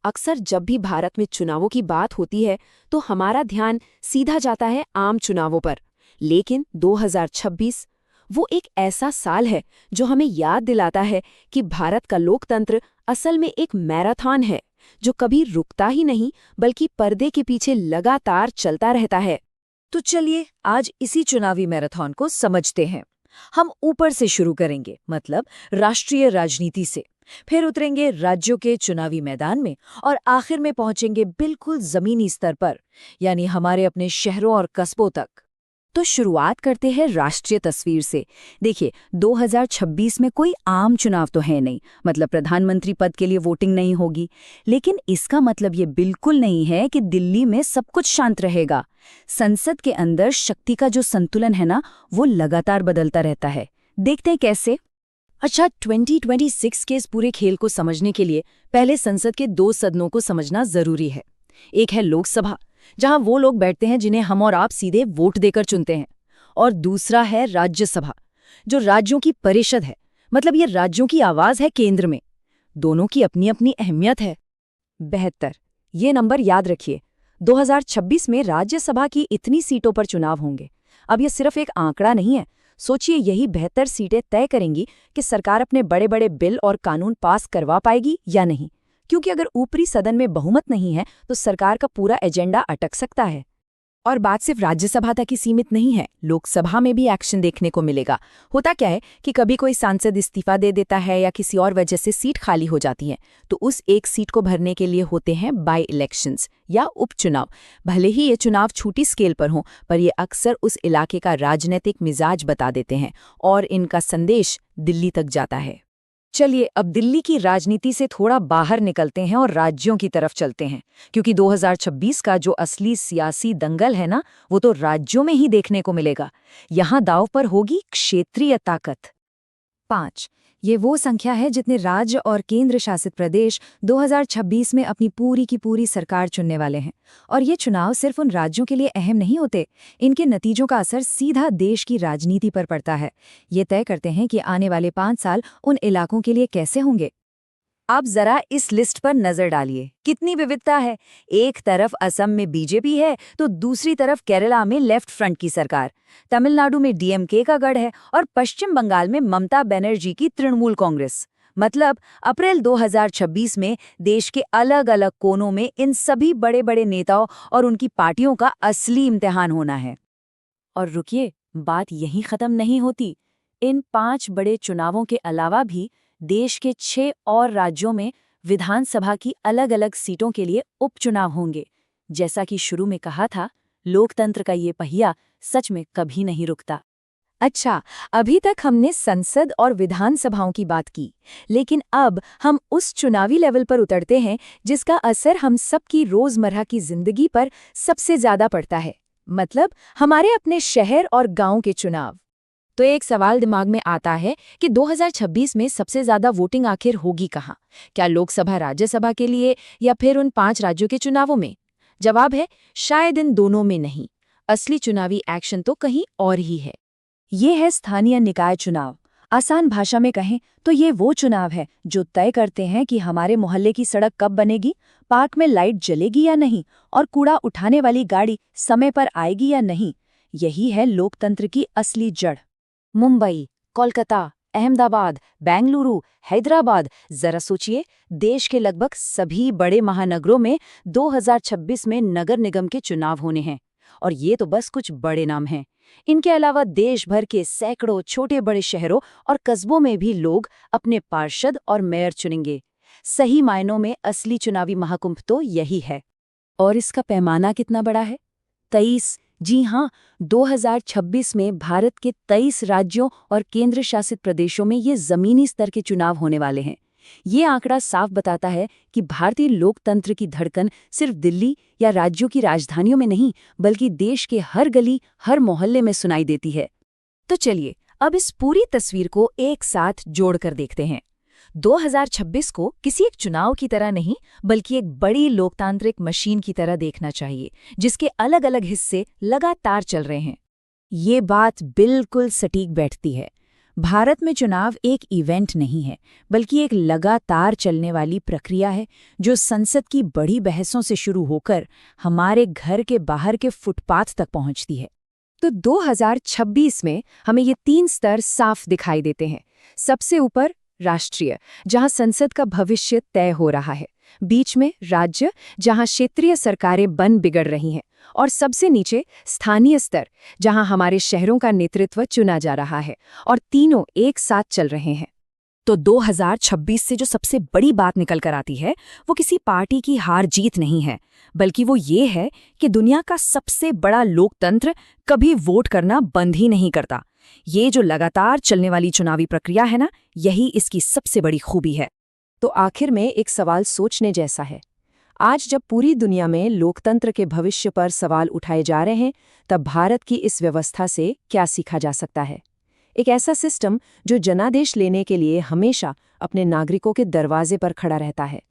अक्सर जब भी भारत में चुनावों की बात होती है तो हमारा ध्यान सीधा जाता है आम चुनावों पर। लेकिन 2026 वो एक ऐसा साल है जो हमें याद दिलाता है कि भारत का लोकतंत्र असल में एक मैराथन है जो कभी रुकता ही नहीं बल्कि पर्दे के पीछे लगातार चलता रहता है। तो चलिए आज इसी चुनावी मैराथन को समझते हैं। हम ऊपर से शुरू करेंगे, मतलब राष्ट्रीय राजनीति से, फिर उतरेंगे राज्यों के चुनावी मैदान में और आखिर में पहुंचेंगे बिल्कुल जमीनी स्तर पर, यानी हमारे अपने शहरों और कस्बों तक। तो शुरुआत करते हैं राष्ट्रीय तस्वीर से। देखिए, 2026 में कोई आम चुनाव तो है नहीं, मतलब प्रधानमंत्री पद के लिए वोटिंग नहीं होगी। लेकिन इसका मतलब ये बिल्कुल नहीं है कि दिल्ली में सब कुछ शांत रहेगा। संसद के अंदर शक्ति का जो संतुलन है ना, वो लगातार बदलता रहता है। देखते हैं कैसे। अच्छा, 2026 के इस पूरे खेल को समझने के लिए पहले संसद के दो सदनों को समझना जरूरी है। एक है लोकसभा, जहां वो लोग बैठते हैं जिन्हें हम और आप सीधे वोट देकर चुनते हैं, और दूसरा है राज्यसभा, जो राज्यों की परिषद है, मतलब ये राज्यों की आवाज है केंद्र में। दोनों की अपनी अपनी अहमियत है। 72, ये नंबर याद रखिए। 2026 में राज्यसभा की इतनी सीटों पर चुनाव होंगे। अब ये सिर्फ एक आंकड़ा नहीं है। सोचिए, यही 72 सीटें तय करेंगी कि सरकार अपने बड़े बड़े बिल और कानून पास करवा पाएगी या नहीं, क्योंकि अगर ऊपरी सदन में बहुमत नहीं है तो सरकार का पूरा एजेंडा अटक सकता है। और बात सिर्फ राज्यसभा तक ही सीमित नहीं है, लोकसभा में भी एक्शन देखने को मिलेगा। होता क्या है कि कभी कोई सांसद इस्तीफा दे देता है या किसी और वजह से सीट खाली हो जाती है, तो उस एक सीट को भरने के लिए होते हैं बाई इलेक्शंस या उपचुनाव। भले ही ये चुनाव छोटी स्केल पर हों, पर ये अक्सर उस इलाके का राजनीतिक मिजाज बता देते हैं और इनका संदेश दिल्ली तक जाता है। चलिए अब दिल्ली की राजनीति से थोड़ा बाहर निकलते हैं और राज्यों की तरफ चलते हैं, क्योंकि 2026 का जो असली सियासी दंगल है ना, वो तो राज्यों में ही देखने को मिलेगा। यहाँ दांव पर होगी क्षेत्रीय ताकत। 5, ये वो संख्या है जितने राज्य और केंद्र शासित प्रदेश 2026 में अपनी पूरी की पूरी सरकार चुनने वाले हैं। और ये चुनाव सिर्फ उन राज्यों के लिए अहम नहीं होते, इनके नतीजों का असर सीधा देश की राजनीति पर पड़ता है। ये तय करते हैं कि आने वाले 5 साल उन इलाकों के लिए कैसे होंगे। अब जरा इस लिस्ट पर नजर डालिए, कितनी विविधता है। एक तरफ असम में बीजेपी है तो दूसरी तरफ केरला में लेफ्ट फ्रंट की सरकार, तमिलनाडु में डीएमके का गढ़ है और पश्चिम बंगाल में ममता बनर्जी की तृणमूल कांग्रेस। मतलब अप्रैल 2026 में देश के अलग अलग कोनों में इन सभी बड़े बड़े नेताओं और उनकी पार्टियों का असली इम्तिहान होना है। और रुकिए, बात यहीं खत्म नहीं होती। इन 5 बड़े चुनावों के अलावा भी देश के 6 और राज्यों में विधानसभा की अलग अलग सीटों के लिए उपचुनाव होंगे। जैसा कि शुरू में कहा था, लोकतंत्र का ये पहिया सच में कभी नहीं रुकता। अच्छा, अभी तक हमने संसद और विधानसभाओं की बात की, लेकिन अब हम उस चुनावी लेवल पर उतरते हैं जिसका असर हम सबकी रोजमर्रा की जिंदगी पर सबसे ज्यादा पड़ता है, मतलब हमारे अपने शहर और गांव के चुनाव। तो एक सवाल दिमाग में आता है कि 2026 में सबसे ज्यादा वोटिंग आखिर होगी कहाँ? क्या लोकसभा राज्यसभा के लिए या फिर उन 5 राज्यों के चुनावों में? जवाब है शायद इन दोनों में नहीं। असली चुनावी एक्शन तो कहीं और ही है। ये है स्थानीय निकाय चुनाव। आसान भाषा में कहें तो ये वो चुनाव है जो तय करते हैं कि हमारे मोहल्ले की सड़क कब बनेगी, पार्क में लाइट जलेगी या नहीं, और कूड़ा उठाने वाली गाड़ी समय पर आएगी या नहीं। यही है लोकतंत्र की असली जड़। मुंबई, कोलकाता, अहमदाबाद, बेंगलुरु, हैदराबाद, जरा सोचिए, देश के लगभग सभी बड़े महानगरों में 2026 में नगर निगम के चुनाव होने हैं। और ये तो बस कुछ बड़े नाम हैं। इनके अलावा देश भर के सैकड़ों छोटे बड़े शहरों और कस्बों में भी लोग अपने पार्षद और मेयर चुनेंगे। सही मायनों में असली चुनावी महाकुंभ तो यही है। और इसका पैमाना कितना बड़ा है? 23, जी हाँ, 2026 में भारत के 23 राज्यों और केंद्र शासित प्रदेशों में ये जमीनी स्तर के चुनाव होने वाले हैं। ये आंकड़ा साफ बताता है कि भारतीय लोकतंत्र की धड़कन सिर्फ दिल्ली या राज्यों की राजधानियों में नहीं, बल्कि देश के हर गली, हर मोहल्ले में सुनाई देती है। तो चलिए अब इस पूरी तस्वीर को एक साथ जोड़कर देखते हैं। 2026 को किसी एक चुनाव की तरह नहीं, बल्कि एक बड़ी लोकतांत्रिक मशीन की तरह देखना चाहिए, जिसके अलग अलग हिस्से लगातार चल रहे हैं। ये बात बिल्कुल सटीक बैठती है। भारत में चुनाव एक इवेंट नहीं है, बल्कि एक लगातार चलने वाली प्रक्रिया है जो संसद की बड़ी बहसों से शुरू होकर हमारे घर के बाहर के फुटपाथ तक पहुंचती है। तो 2026 में हमें ये 3 स्तर साफ दिखाई देते हैं। सबसे ऊपर राष्ट्रीय, जहां संसद का भविष्य तय हो रहा है। बीच में राज्य, जहां क्षेत्रीय सरकारें बन बिगड़ रही हैं। और सबसे नीचे स्थानीय स्तर, जहां हमारे शहरों का नेतृत्व चुना जा रहा है। और तीनों एक साथ चल रहे हैं। तो 2026 से जो सबसे बड़ी बात निकल कर आती है वो किसी पार्टी की हार जीत नहीं है, बल्कि वो ये है कि दुनिया का सबसे बड़ा लोकतंत्र कभी वोट करना बंद ही नहीं करता। ये जो लगातार चलने वाली चुनावी प्रक्रिया है ना, यही इसकी सबसे बड़ी खूबी है। तो आखिर में एक सवाल सोचने जैसा है। आज जब पूरी दुनिया में लोकतंत्र के भविष्य पर सवाल उठाए जा रहे हैं, तब भारत की इस व्यवस्था से क्या सीखा जा सकता है? एक ऐसा सिस्टम जो जनादेश लेने के लिए हमेशा अपने नागरिकों के दरवाजे पर खड़ा रहता है।